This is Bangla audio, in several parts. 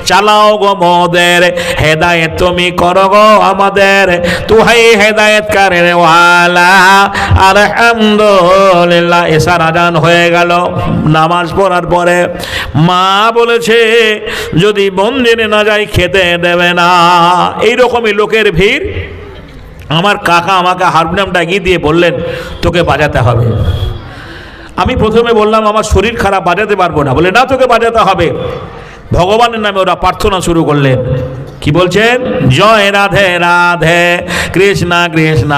চালাও গো মোদের, হেদায়েত তুমি করো গো আমাদের, তুহাই হেদায়েতকারের ওয়ালা। আলহামদুলিল্লাহ। এশার আজান হয়ে গেল। নামাজ পড়ার পরে মা বলেছে যদি মন্দিরে না যাই খেতে দেবে না। এইরকমই লোকের ভিড়। আমার কাকা আমাকে হারমোনিয়ামটা এগিয়ে দিয়ে বললেন তোকে বাজাতে হবে। আমি প্রথমে বললাম আমার শরীর খারাপ, বাজাতে পারবো না। বলে না, তোকে বাজাতে হবে। ভগবানের নামে ওরা প্রার্থনা শুরু করলেন। কি বলছেন? জয় রাধে রাধে কৃষ্ণ কৃষ্ণ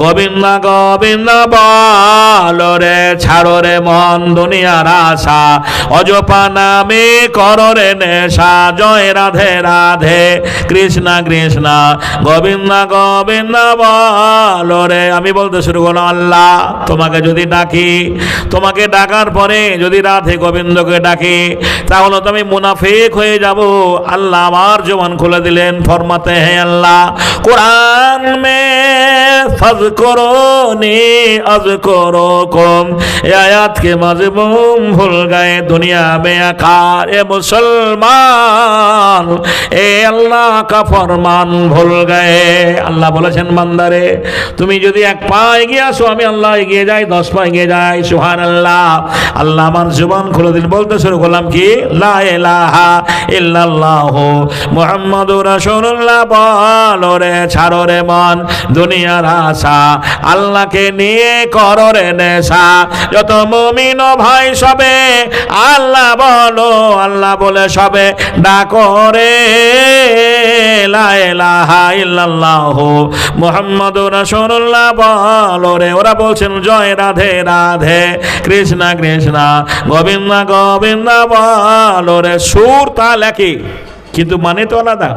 গোবিন্দ গোবিন্দ বলো রে, ছাড়ো রে মন দুনিয়ার আশা, অজপা নামে করো রে নেশা। জয় রাধে রাধে কৃষ্ণ কৃষ্ণ গোবিন্দ গোবিন্দ বলো রে। আমি বলতে শুরু করলাম আল্লাহ তোমাকে যদি ডাকি, তোমাকে ডাকার পরে যদি রাধে গোবিন্দকে ডাকি তাহলে তো আমি মুনাফিক হয়ে যাব। আল্লাহ আমার জবান খুলে দিলেন, ফরমাতে हैं अल्लाह कुरान में फज़कुरूनी अज़कुरुकुम। ये आयत के मज़मून भूल गए दुनिया में आकार। ए मुसलमान, ए अल्लाह का फरमान भूल गए। আল্লাহ বলেছেন বান্দারে তুমি যদি এক পা এগিয়ে আসো আমি আল্লাহ এগিয়ে যাই, 10 পা এগিয়ে যাই। সুবহানাল্লাহ। আল্লাহ আমার জবান খুলে দিন, বলতে শুরু করলাম কি লা ইলাহা ইল্লাল্লাহু মুহাম্মাদুর রাসূলুল্লাহ বলো রে, ছাড়ো রে মন দুনিয়ার আশা, আল্লাহকে নিয়ে করো রে নেশা। যত মুমিন ভাই সবে আল্লাহ বলো, আল্লাহ বলে সবে ডাকো রে, লা ইলাহা ইল্লাল্লাহু মুহাম্মাদুর রাসূলুল্লাহ বলো রে। ওরা বলছেন জয় রাধে রাধে কৃষ্ণ কৃষ্ণ গোবিন্দ গোবিন্দ বলো রে। সুর তাল একই কিন্তু মানে তো আলাদা।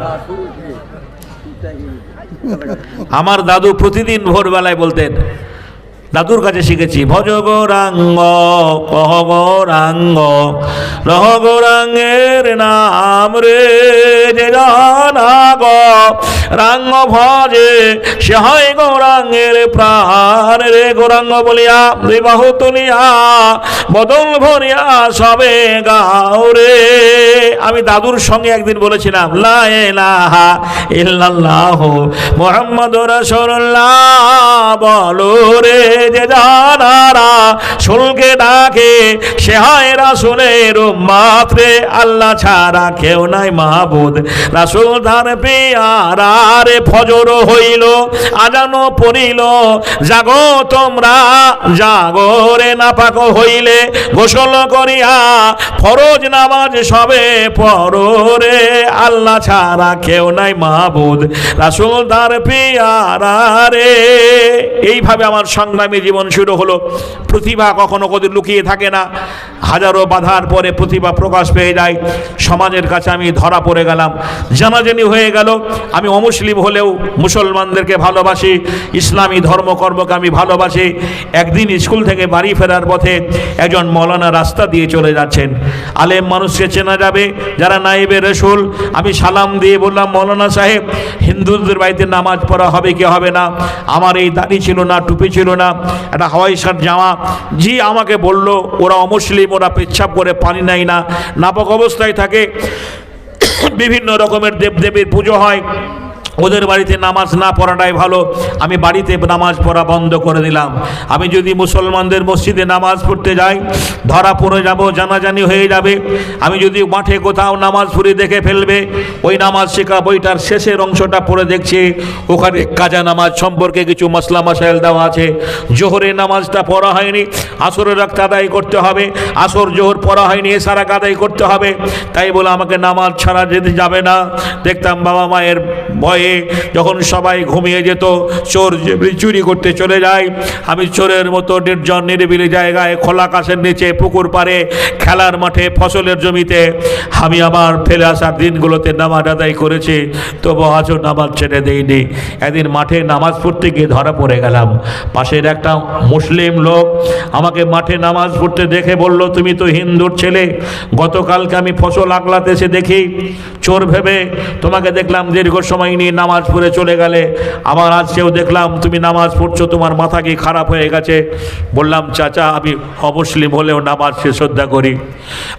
আমার দাদু প্রতিদিন ভোরবেলায় বলতেন, দাদুর কাছে শিখেছি, ভজ গৌরাঙ্গ কহ গৌরাঙ্গ রহ গৌরাঙ্গের নাম রে, যে জানা গো রাঙ্গ ভজে সে হয় গৌরাঙ্গের প্রাণ রে। গৌরাঙ্গ বলিয়া দুই বাহু তুলিয়া বদল ভরিয়া সবে গাও রে। আমি দাদুর সঙ্গে একদিন বলেছিলাম লা ইলাহা ইল্লাল্লাহু মুহাম্মাদুর রাসূলুল্লাহ বলো রে, যে জানারা শুনকে ডাকে সে হয় রাসূলের উম্মত রে। আল্লাহ ছাড়া কেউ নাই মাবুদ, রাসূল তার পেয়ারা রে। ফজর হইল আজানও পড়িল, জাগো তোমরা জাগো রে। নাপাক হইলে গোসল করিয়া ফরজ নামাজ সবে পড়ো রে। আল্লাহ ছাড়া কেউ নাই মাবুদ, রাসূল তার পেয়ারা রে। এইভাবে আমার সংগ্রামী জীবন শুরু হলো। প্রতিভা কখনো কদিন লুকিয়ে থাকে না, হাজারো বাধার পরে প্রতিভা প্রকাশ পেয়ে যায়। সমাজের কাছে আমি ধরা পড়ে গেলাম, জানাজানি হয়ে গেল। আমি অমুসলিম হলেও মুসলমানদেরকে ভালোবাসি, ইসলামী ধর্মকর্মকে আমি ভালোবাসি। একদিন স্কুল থেকে বাড়ি ফেরার পথে একজন মৌলানা রাস্তা দিয়ে চলে যাচ্ছেন। আলেম মানুষকে চেনা যাবে যারা নায়েবে রসুল। আমি সালাম দিয়ে বললাম, মৌলানা সাহেব হিন্দুদের বাড়িতে নামাজ পড়া হবে কি হবে না? আমার এই দাড়ি ছিল না, টুপি ছিল না, একটা হাওয়াই শার্ট জামা। জি আমাকে বলল ওরা অমুসলিম, ওরা পেচ্ছাপ করে পানি নেয় না, নাপাক অবস্থায় থাকে, বিভিন্ন রকমের দেবদেবীর পুজো হয়, ওদের বাড়িতে নামাজ না পড়াটাই ভালো। আমি বাড়িতে নামাজ পড়া বন্ধ করে দিলাম। আমি যদি মুসলমানদের মসজিদে নামাজ পড়তে যাই ধরা পড়ে যাব, জানাজানি হয়ে যাবে। আমি যদি মাঠে কোথাও নামাজ পড়ে দেখে ফেলবে। ওই নামাজ শেখা বইটার শেষের অংশটা পড়ে দেখছি, ওখানে কাজা নামাজ সম্পর্কে কিছু মাসলা মাসাইল দেওয়া আছে। জোহরের নামাজটা পড়া হয়নি, আসরের রাত আদায় করতে হবে। আসর জোহর পড়া হয়নি, এসারা আদায় করতে হবে। তাই বলে আমাকে নামাজ ছাড়া যেতে যাবে না। দেখতাম বাবা মায়ের ভয়ে যখন সবাই ঘুমিয়ে যেত, চোর চুরি করতে চলে যায়। আমি চোরের মতো নির্জন নিরিবিলি জায়গায়, খোলা আকাশের নিচে, পুকুর পাড়ে, খেলার মাঠে, ফসলের জমিতে আমি আমার ফেলে আসার দিনগুলোতে নামাজ আদায় করেছি, তবু আজও নামাজ ছেড়ে দেইনি। একদিন মাঠে নামাজ পড়তে গিয়ে ধরা পড়ে গেলাম। পাশের একটা মুসলিম লোক আমাকে মাঠে নামাজ পড়তে দেখে বলল, তুমি তো হিন্দুর ছেলে, গতকালকে আমি ফসল আগলাতে এসে দেখি চোর ভেবে তোমাকে দেখলাম দীর্ঘ সময় নিয়ে নামাজ পড়ে চলে গেলে, আমার আজকেও দেখলাম তুমি নামাজ পড়ছো, তোমার মাথা কি খারাপ হয়ে গেছে? বললাম চাচা, আমি অমুসলিম হলেও নামাজকে শ্রদ্ধা করি,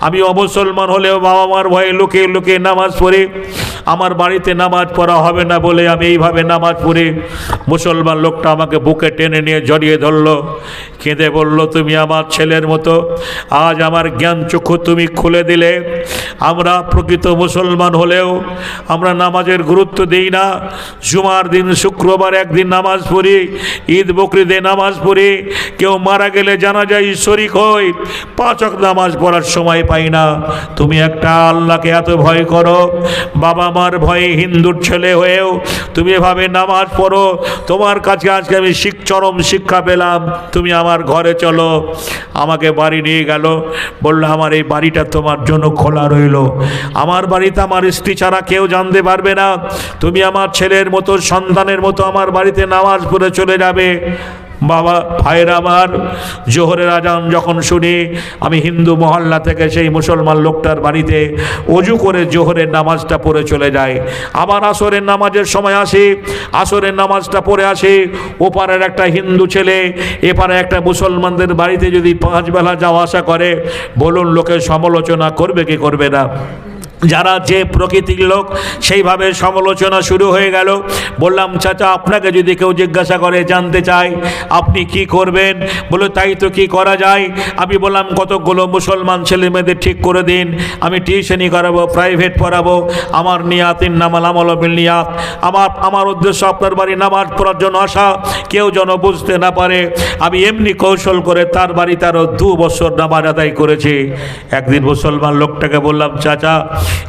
আমি অমুসলমান হলেও বাবা মার ভয়ে লুকিয়ে লুকিয়ে নামাজ পড়ি, আমার বাড়িতে নামাজ পড়া হবে না বলে আমি এইভাবে নামাজ পড়ি। মুসলমান লোকটা আমাকে বুকে টেনে নিয়ে জড়িয়ে ধরলো, কেঁদে বলল, তুমি আমার ছেলের মতো, আজ আমার জ্ঞান চক্ষু তুমি খুলে দিলে। আমরা প্রকৃত মুসলমান হলেও আমরা নামাজের গুরুত্ব দিই না। জুমার দিন, শুক্রবার একদিন নামাজ পড়ি, ঈদ বকরিদে নামাজ পড়ি, কেউ মারা গেলে জানাজায় শরীক হই, 5 ওয়াক্ত নামাজ পড়ার সময় পাই না। তুমি একটা আল্লাহকে এত ভয় করো, বাবা মার ভয়ে হিন্দুর ছেলে হয়েও তুমি এভাবে নামাজ পড়ো, তোমার কাছে আজকে আমি চরম শিক্ষা পেলাম, তুমি আমার ঘরে চলো। আমাকে বাড়ি নিয়ে গেল, বললো আমার এই বাড়িটা তোমার জন্য খোলা রইল, আমার বাড়িতে আমার স্ত্রী ছাড়া কেউ জানতে পারবে না, তুমি আমার ছেলের মতো, সন্তানের মতো আমার বাড়িতে নামাজ পড়ে চলে যাবে। বাবা ভাইয়ের আমার, জোহরের আজান যখন শুনি, আমি হিন্দু মহল্লা থেকে সেই মুসলমান লোকটার বাড়িতে অজু করে জোহরের নামাজটা পড়ে চলে যাই। আবার আসরের নামাজের সময় আসি, আসরের নামাজটা পড়ে আসি। ওপারের একটা হিন্দু ছেলে এপারে একটা মুসলমানদের বাড়িতে যদি 5 বেলা যাওয়া আসা করে, বলুন লোকে সমালোচনা করবে কি করবে না? যারা যে প্রকৃতির লোক সেইভাবে সমালোচনা শুরু হয়ে গেল। বললাম চাচা, আপনাকে যদি কেউ জিজ্ঞাসা করে, জানতে চাই আপনি কি করবেন, বলে তাই তো কি করা যায়। আমি বললাম কতগুলো মুসলমান ছেলে মেয়েদের ঠিক করে দিন, আমি টিউশনি করাবো, প্রাইভেট পড়াবো, আমার নিয়াতিন নামাল আমল বিল নিয়াত, আমার উদ্দেশ্য আপনার বাড়ি নামাজ পড়ার জন্য আসা, কেউ যেন বুঝতে না পারে। আমি এমনি কৌশল করে তার বাড়িতে আরও 2 বছর নামাজ আদায় করেছি। একদিন মুসলমান লোকটাকে বললাম, চাচা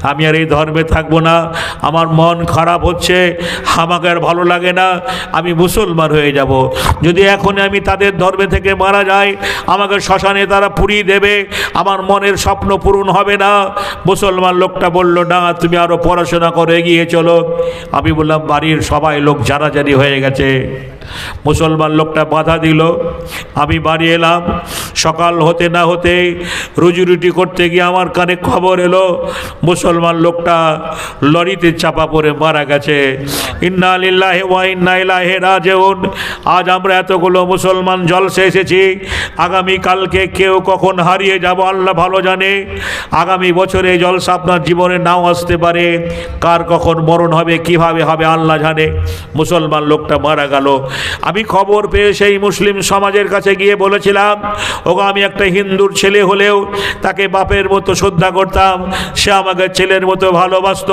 আমি আর এই ধর্মে থাকবো না, আমার মন খারাপ হচ্ছে, আমাকে আর ভালো লাগে না, আমি মুসলমান হয়ে যাব। যদি এখন আমি তাদের ধর্মে থেকে মারা যাই, আমাকে শ্মশানে তারা পুড়িয়ে দেবে, আমার মনের স্বপ্ন পূরণ হবে না। মুসলমান লোকটা বলল, না তুমি আরও পড়াশোনা করে এগিয়ে চলো। আমি বললাম বাড়ির সবাই লোক জানাজানি হয়ে গেছে। মুসলমান লোকটা বাধা দিল, আমি বাড়ি এলাম। সকাল হতে না হতেই রুজি রুটি করতে গিয়ে আমার কানে খবর এলো মুসলমান লোকটা লরিতে চাপা পড়ে মারা গেছে। ইন্না লিল্লাহি ওয়া ইন্না ইলাইহি রাজিউন। আজ আমরা এতগুলো মুসলমান জলসে এসেছি, আগামী কালকে কেউ কখন হারিয়ে যাব আল্লাহ ভালো জানে। আগামী বছরে জলসা আপনার জীবনে নাও আসতে পারে, কার কখন মরণ হবে, কিভাবে হবে আল্লাহ জানে। মুসলমান লোকটা মারা গেল। আমি খবর পেয়ে সেই মুসলিম সমাজের কাছে গিয়ে বলেছিলাম, ওগো আমি একটা হিন্দুর ছেলে হলেও তাকে বাপের মতো শ্রদ্ধা করতাম, সে আমাকে ছেলের মতো ভালোবাসত,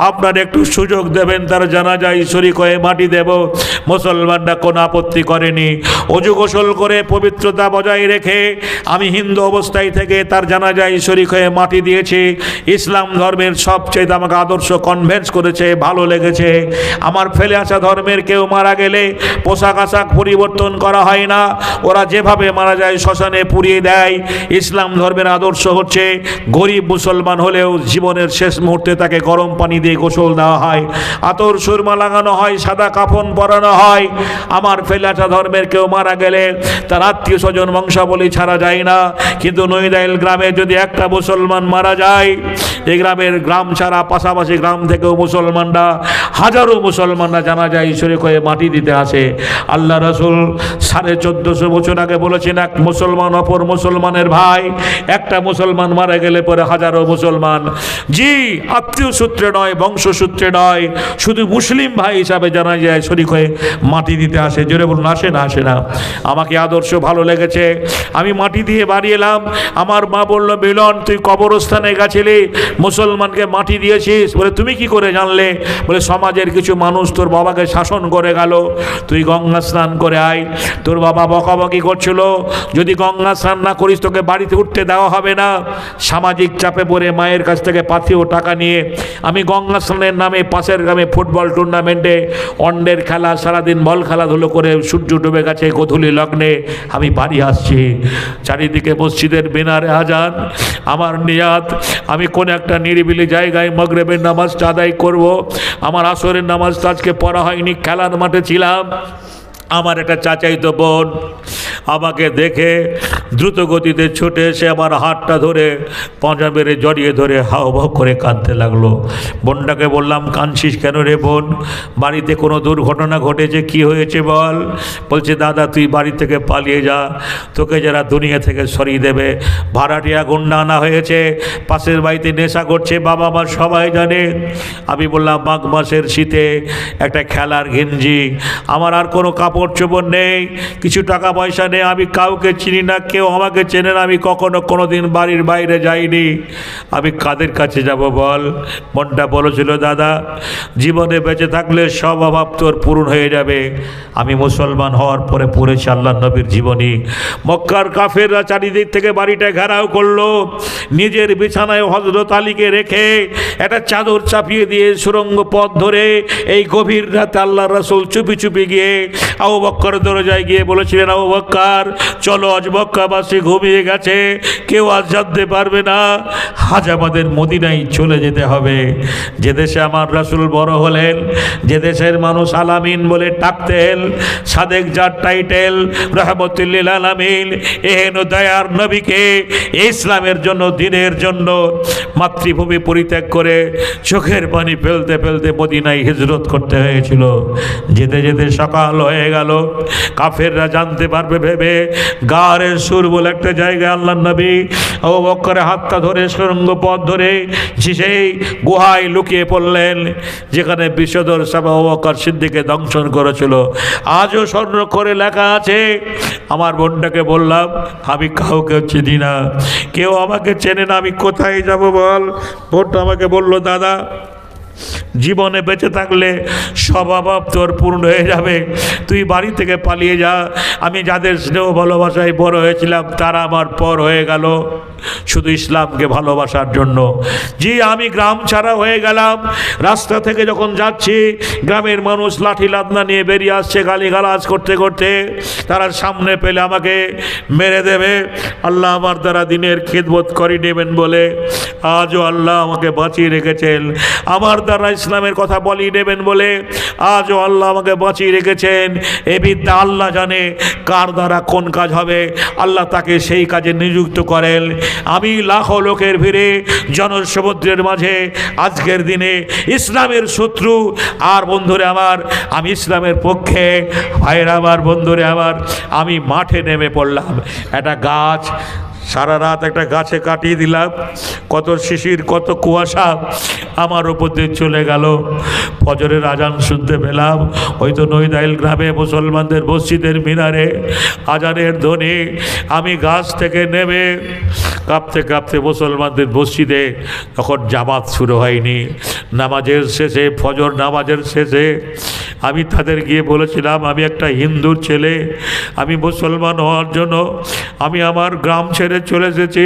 আপনার একটু সুযোগ দেবেন, তার জানাজায় শরীক হয়ে মাটি দেব। মুসলমানরা কোনো আপত্তি করেনি। অজু গোসল করে পবিত্রতা বজায় রেখে আমি হিন্দু অবস্থায় থেকে তার জানাজায় শরীক হয়ে মাটি দিয়েছি। ইসলাম ধর্মের সবচেয়ে আমাকে আদর্শ কনভিন্স করেছে, ভালো লেগেছে। আমার ফেলে আসা ধর্মের কেউ মারা গেলে পোশাক আশাক পরিবর্তন করা হয় না, ওরা যেভাবে মারা যায় শ্মশানে পুড়িয়ে দেয়। ইসলাম ধর্মের আদর্শ হচ্ছে গরিব মুসলমান হলেও জীবনের শেষ মুহূর্তে তাকে গরম পানি দিয়ে গোসল দেওয়া হয়, আতর সুরমা লাগানো হয়, সাদা কাফন পরানো হয়। আমার ফেলাটা ধর্মের কেউ মারা গেলে তার আত্মীয় স্বজন বংশাবলী ছাড়া যায় না। কিন্তু নৈদাইল গ্রামে যদি একটা মুসলমান মারা যায়, এই গ্রামের গ্রাম ছাড়া পাশাপাশি গ্রাম থেকেও মুসলমানরা, হাজারো মুসলমানরা জানা যায় শরীক হয়ে মাটি দিতে আসে। আল্লাহ রাসূল 1450 বছর আগে বলেছেন, এক মুসলমান অপর মুসলমানের ভাই। একটা মুসলমান মারা গেলে পরে হাজারো মুসলমান, জি আত্মীয় সূত্রে নয়, বংশসূত্রে নয়, শুধু মুসলিম ভাই হিসাবে জানা যায় শরীক হয়ে মাটি দিতে আসে। জোরে বলুন, আসে না? আসে না? আমাকে আদর্শ ভালো লেগেছে। আমি মাটি দিয়ে বাড়ি এলাম। আমার মা বলল, মিলন তুই কবরস্থানে গেছিলি, মুসলমানকে মাটি দিয়েছিস? বলে তুমি কি করে জানলে? বলে সমাজের কিছু মানুষ তোর বাবাকে শাসন করে গেল, তুই গঙ্গা স্নান করে আয়। তোর বাবা বকাবকি করছিল, যদি গঙ্গা স্নান না করিস তোকে বাড়িতে উঠতে দেওয়া হবে না। সামাজিক চাপে পড়ে মায়ের কাছ থেকে পাথেয় টাকা নিয়ে আমি গঙ্গা স্নানের নামে পাশের গ্রামে ফুটবল টুর্নামেন্টে অন্ডের খেলা, সারাদিন বল খেলাধুলো করে সূর্য ডুবে গেছে গোধূলি লগ্নে আমি বাড়ি আসছি। চারিদিকে মসজিদের মিনারে আজান, আমার নিয়াত আমি কোন একটা নিরিবিলি জায়গায় মাগরিবের নামাজটা আদায় করব। আমার আসরের নামাজটা আজকে পড়া হয়নি, খেলার মাঠে ছিলাম। আমার একটা চাচাইতো বোন আমাকে দেখে দ্রুত গতিতে ছুটে এসে আমার হাতটা ধরে পাঁজা মেরে জড়িয়ে ধরে হাওভাও করে কাঁদতে লাগলো। বোনটাকে বললাম, কাঁদছিস কেন রে বোন? বাড়িতে কোনো দুর্ঘটনা ঘটেছে, কি হয়েছে বল? বলছে, দাদা তুই বাড়ি থেকে পালিয়ে যা, তোকে যারা দুনিয়া থেকে সরিয়ে দেবে। ভাড়াটিয়া গুন্ডা আনা হয়েছে, পাশের বাড়িতে নেশা করছে, বাবা মা সবাই জানে। আমি বললাম, মাঘ মাসের শীতে একটা খেলার গেঞ্জি, আমার আর কোনো কাপড় চোপড় নেই, কিছু টাকা পয়সা নেই, আমি কাউকে চিনি না, কেউ আমাকে চেনে না, আমি কখনো কোনো দিন বাড়ির বাইরে যাইনি, আমি কাদের কাছে যাব বল? মনটা বলেছিল, দাদা জীবনে বেঁচে থাকলে সব অভাব তোর পূরণ হয়ে যাবে। আমি মুসলমান হওয়ার পরে পড়েছি আল্লাহ নবীর জীবনী। মক্কার কাফেররা চারিদিক থেকে বাড়িটা ঘেরাও করলো, নিজের বিছানায় হযরত আলীকে রেখে একটা চাদর চাপিয়ে দিয়ে সুরঙ্গ পথ ধরে এই গভীর রাতে আল্লাহ রাসূল চুপি চুপি গিয়ে আবু বকর দরজায় গিয়ে বলেছিলেন, আবু বকর চলো, আজ মক্কাবাসী ঘুমিয়ে গেছে, কেউ আজ জানতে পারবে না, আজ আমাদের মদিনায় চলে যেতে হবে। যে দেশে আমার রাসূল বড় হলেন, যে দেশের মানুষ আলামিন বলে ডাকতেন, সাদেক যার টাইটেল রহমতুল লিল আলামিন, এহেন দয়ার নবীকে ইসলামের জন্য, দ্বীনের জন্য মাতৃভূমি পরিত্যাগ করে চোখের পানি ফেলতে ফেলতে মদিনায় হিজরত করতে হয়েছিল। যেতে যেতে সকাল হয়ে গেল, কাফেররা জানতে পারবে ভেবে গারের সুর বলে একটা জায়গায় আল্লাহ নবী আবু বকরের হাতটা ধরে সুরঙ্গ পথ ধরে সেই গুহায় লুকিয়ে পড়লেন, যেখানে বিষধর সাহেব আবু বকর সিদ্দিককে দংশন করেছিল। আজও স্বর্ণ করে লেখা আছে। আমার বোনটাকে বললাম, আমি কাউকে চিনি না, কেউ আমাকে চেনে না, আমি কোথায় যাব বল? বোনটা আমাকে বলল, দাদা জীবনে বেঁচে থাকলে সব অভাব তোর পূর্ণ হয়ে যাবে, তুই বাড়ি থেকে পালিয়ে যা। আমি যাদের স্নেহ ভালোবাসায় বড় হয়েছিলাম তারা আমার পর হয়ে গেল শুধু ইসলামকে ভালোবাসার জন্য। জি, আমি গ্রাম ছাড়া হয়ে গেলাম। রাস্তা থেকে যখন যাচ্ছি, গ্রামের মানুষ লাঠি লাদনা নিয়ে বেরিয়ে আসছে গালিগালাজ করতে করতে, তারা সামনে পেলে আমাকে মেরে দেবে। আল্লাহ আমার দ্বারা দিনের খিদমত করে নেবেন বলে আজও আল্লাহ আমাকে বাঁচিয়ে রেখেছেন, আমার দ্বারা ইসলামের কথা বলিয়ে নেবেন বলে আজও আল্লাহ আমাকে বাঁচিয়ে রেখেছেন। এ বিদ্যা আল্লাহ জানে কার দ্বারা কোন কাজ হবে, আল্লাহ তাকে সেই কাজে নিযুক্ত করেন। আমি লাখো লোকের ভিড়ে জনসমুদ্রের মাঝে আজকের দিনে ইসলামের শত্রু আর বন্ধুরে আমার, আমি ইসলামের পক্ষে ভাইরা আমার, বন্ধুরে আমার, আমি মাঠে নেমে পড়লাম। একটা গাছ, সারা রাত একটা গাছে কাটিয়ে দিলাম, কত শিশির কত কুয়াশা আমার ওপর দিয়ে চলে গেল। ফজরের আজান শুনতে পেলাম, হয়তো নৈদাইল গ্রামে মুসলমানদের মসজিদের মিনারে আজানের ধ্বনি। আমি গাছ থেকে নেমে কাঁপতে কাঁপতে মুসলমানদের মসজিদে, তখন জামাত শুরু হয়নি, নামাজের শেষে, ফজর নামাজের শেষে আমি তাদের গিয়ে বলেছিলাম, আমি একটা হিন্দুর ছেলে, আমি মুসলমান হওয়ার জন্য আমি আমার গ্রাম ছেড়ে চলে এসেছি,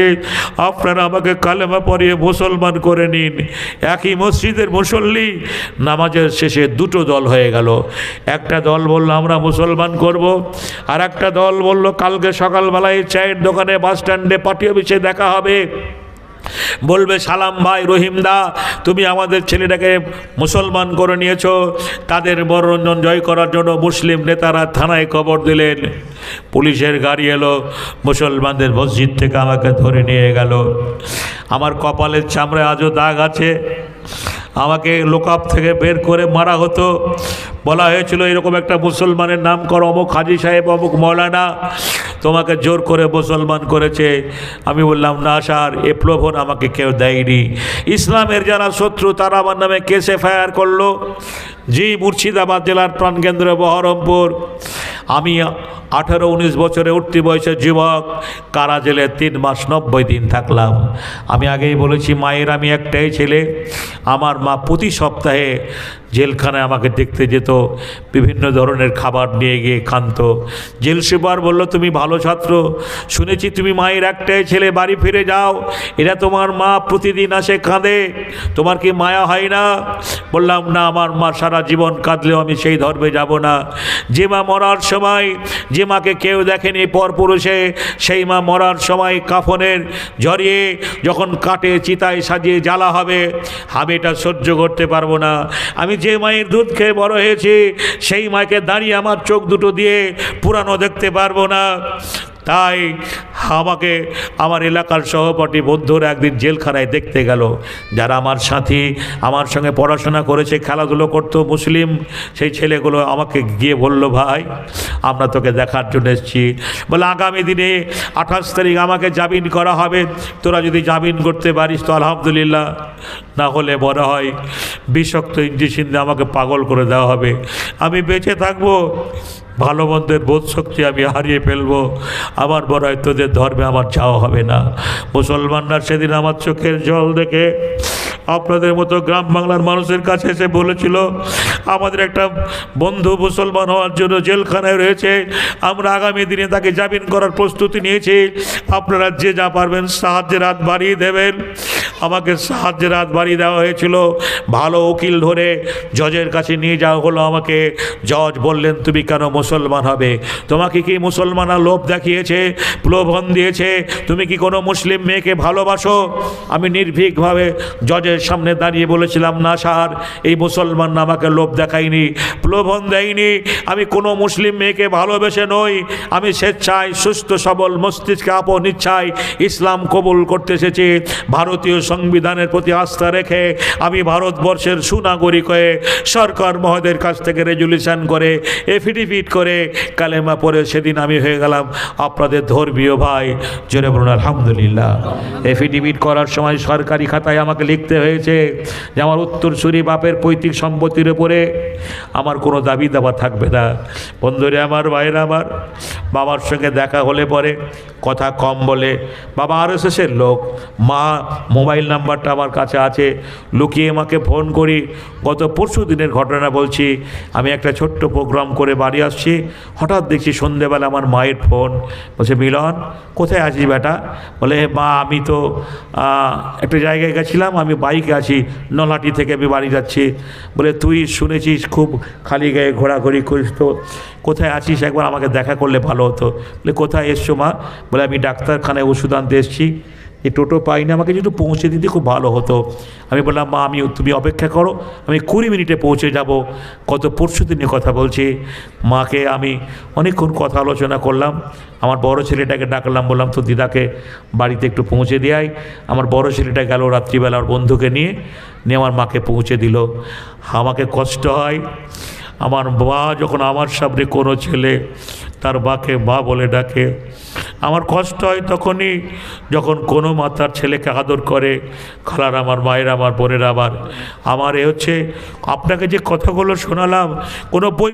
আপনারা আমাকে কালেমা পড়িয়ে মুসলমান করে নিন। একই মসজিদের মুসল্লি নামাজের শেষে দুটো দল হয়ে গেল। একটা দল বলল আমরা মুসলমান করব, আর একটা দল বলল কালকে সকালবেলায় চায়ের দোকানে, বাস স্ট্যান্ডে, পার্টি অফিসে দেখা হবে, বলবে সালাম ভাই, রহিম দা, তুমি আমাদের ছেলেটাকে মুসলমান করে নিয়েছো। তাদের মনোরঞ্জন জয় করার জন্য মুসলিম নেতারা থানায় খবর দিলেন, পুলিশের গাড়ি এলো, মুসলমানদের মসজিদ থেকে আমাকে ধরে নিয়ে গেল। আমার কপালের চামড়ায় আজও দাগ আছে। আমাকে লোকআপ থেকে বের করে মারা হতো। বলা হয়েছিল এরকম একটা মুসলমানের নাম করো, অমুক হাজি সাহেব, অমুক মৌলানা তোমাকে জোর করে মুসলমান করেছে। আমি বললাম না স্যার, এ প্রলোভন আমাকে কেউ দেয়নি। ইসলামের যারা শত্রু তারা আমার নামে কেস এফআইআর করলো। জি, মুর্শিদাবাদ জেলার প্রাণকেন্দ্র বহরমপুর। আমি 18-19 বছরে উঠতি বয়সের যুবক, কারা জেলে 3 মাস 90 দিন থাকলাম। আমি আগেই বলেছি, মায়ের আমি একটাই ছেলে। আমার মা প্রতি সপ্তাহে জেলখানায় আমাকে দেখতে যেত, বিভিন্ন ধরনের খাবার নিয়ে গিয়ে খান্ত। জেল সুপার বলল, তুমি ভালো ছাত্র, শুনেছি তুমি মায়ের একটাই ছেলে, বাড়ি ফিরে যাও, এটা তোমার মা প্রতিদিন আসে কাঁদে, তোমার কি মায়া হয় না? বললাম না, আমার মা সারা সারা জীবন কাঁদলেও আমি সেই ধর্মে যাব না। যে মা মরার সময়, যে মাকে কেউ দেখেনি পরপুরুষে, সেই মা মরার সময় কাফনের জড়িয়ে যখন কাটে চিতায় সাজিয়ে জ্বালা হবে, আমি এটা সহ্য করতে পারবো না। আমি যে মায়ের দুধ খেয়ে বড় হয়েছি, সেই মাকে দাঁড়িয়ে আমার চোখ দুটো দিয়ে পুরানো দেখতে পারবো না। তাই আমাকে আমার এলাকার সহপাঠী বন্ধুরা একদিন জেলখানায় দেখতে গেল, যারা আমার সাথী, আমার সঙ্গে পড়াশোনা করেছে, খেলাধুলো করতো, মুসলিম সেই ছেলেগুলো আমাকে গিয়ে বলল, ভাই আমরা তোকে দেখার জন্য এসেছি। বলে আগামী দিনে 28 তারিখ আমাকে জামিন করা হবে, তোরা যদি জামিন করতে পারিস তো আলহামদুলিল্লাহ, না হলে মনে হয় বিষাক্ত ইঞ্জেকশন দিয়ে আমাকে পাগল করে দেওয়া হবে। আমি বেঁচে থাকবো, ভালো মন্দের বোধ শক্তি আমি হারিয়ে ফেলবো, আমার বড় হয় তোদের ধর্মে আমার যাওয়া হবে না। মুসলমানরা সেদিন আমার চোখের জল দেখে আপনাদের মতো গ্রাম বাংলার মানুষের কাছে এসে বলেছিল, আমাদের একটা বন্ধু মুসলমান হওয়ার জন্য জেলখানায় রয়েছে, আমরা আগামী দিনে তাকে জামিন করার প্রস্তুতি নিয়েছি, আপনারা যে যা পারবেন সাহায্যের হাত বাড়িয়ে দেবেন। আমাকে সাহায্যের হাত বাড়িয়ে দেওয়া হয়েছিল, ভালো উকিল ধরে জজের কাছে নিয়ে যাওয়া হলো আমাকে। জজ বললেন, তুমি কেন মুসলমান হবে? তোমাকে কি মুসলমানরা লোভ দেখিয়েছে, প্রলোভন দিয়েছে? তুমি কি কোনো মুসলিম মেয়েকে ভালোবাসো? আমি নির্ভীকভাবে জজের সামনে দাঁড়িয়ে বলেছিলাম, না স্যার, এই মুসলমান আমাকে লোভ দেখায়নি, প্রলোভন দেয়নি, আমি কোনো মুসলিম মেয়েকে ভালোবেসে নই, আমি স্বেচ্ছায় সুস্থ সবল মস্তিষ্কে আপন ইচ্ছায় ইসলাম কবুল করতে এসেছি। ভারতীয় সংবিধানের প্রতি আস্থা রেখে আমি ভারতবর্ষের সুনাগরিক হয়ে সরকার মহোদয়ের কাছ থেকে রেজুলেশন করে এফিডেভিট করে কালেমা পড়ে সেদিন আমি হয়ে গেলাম আপনাদের ধর্মীয় ভাই। জোরে বলুন আলহামদুলিল্লাহ। এফিডেভিট করার সময় সরকারি খাতায় আমাকে লিখতে হয়েছে যে আমার উত্তরসূরি বাপের পৈতৃক সম্পত্তির উপরে আমার কোনো দাবি দাবা থাকবে না। বন্ধুরে আমার, ভাইরা আমার, বাবার সঙ্গে দেখা হলে পরে কথা কম বলে, বাবা RSSের লোক, মা মোবাইল নাম্বারটা আমার কাছে আছে, লুকিয়ে মাকে ফোন করি। গত পরশু দিনের ঘটনা বলছি, আমি একটা ছোট্ট প্রোগ্রাম করে বাড়ি আসছি, হঠাৎ দেখছি সন্ধেবেলা আমার মায়ের ফোন, বলছে, মিলন কোথায় আছিস বেটা? বলে, মা আমি তো একটা জায়গায় গেছিলাম, আমি বাইকে আছি, নলহাটি থেকে আমি বাড়ি যাচ্ছি। বলে, তুই শুনেছিস খুব খালি গায়ে ঘোরাঘুরি করিস, তো কোথায় আছিস একবার আমাকে দেখা করলে ভালো হতো। বলে, কোথায় এসছো মা? বলে, আমি ডাক্তারখানায় ওষুধ আনতে এসেছি, এই টোটো পাইনি, আমাকে যদি পৌঁছে দিতে খুব ভালো হতো। আমি বললাম, মা তুমি অপেক্ষা করো, আমি 20 মিনিটে পৌঁছে যাব। গত পরশু দিনে কথা বলছি, মাকে আমি অনেকক্ষণ কথা আলোচনা করলাম। আমার বড় ছেলেটাকে ডাকলাম, বললাম তো দিদাকে বাড়িতে একটু পৌঁছে দেয়। আমার বড় ছেলেটা গেল রাত্রিবেলা ওর বন্ধুকে নিয়ে আমার মাকে পৌঁছে দিল। আমাকে কষ্ট হয়, আমার মা যখন আমার সামনে কোনো ছেলে তার মাকে মা বলে ডাকে, আমার কষ্ট হয় তখনই যখন কোনো মা তার ছেলেকে আদর করে। খালার আমার, মায়ের আমার, বোনের আমার, আমার এ হচ্ছে আপনাকে যে কথাগুলো শোনালাম, কোনো বই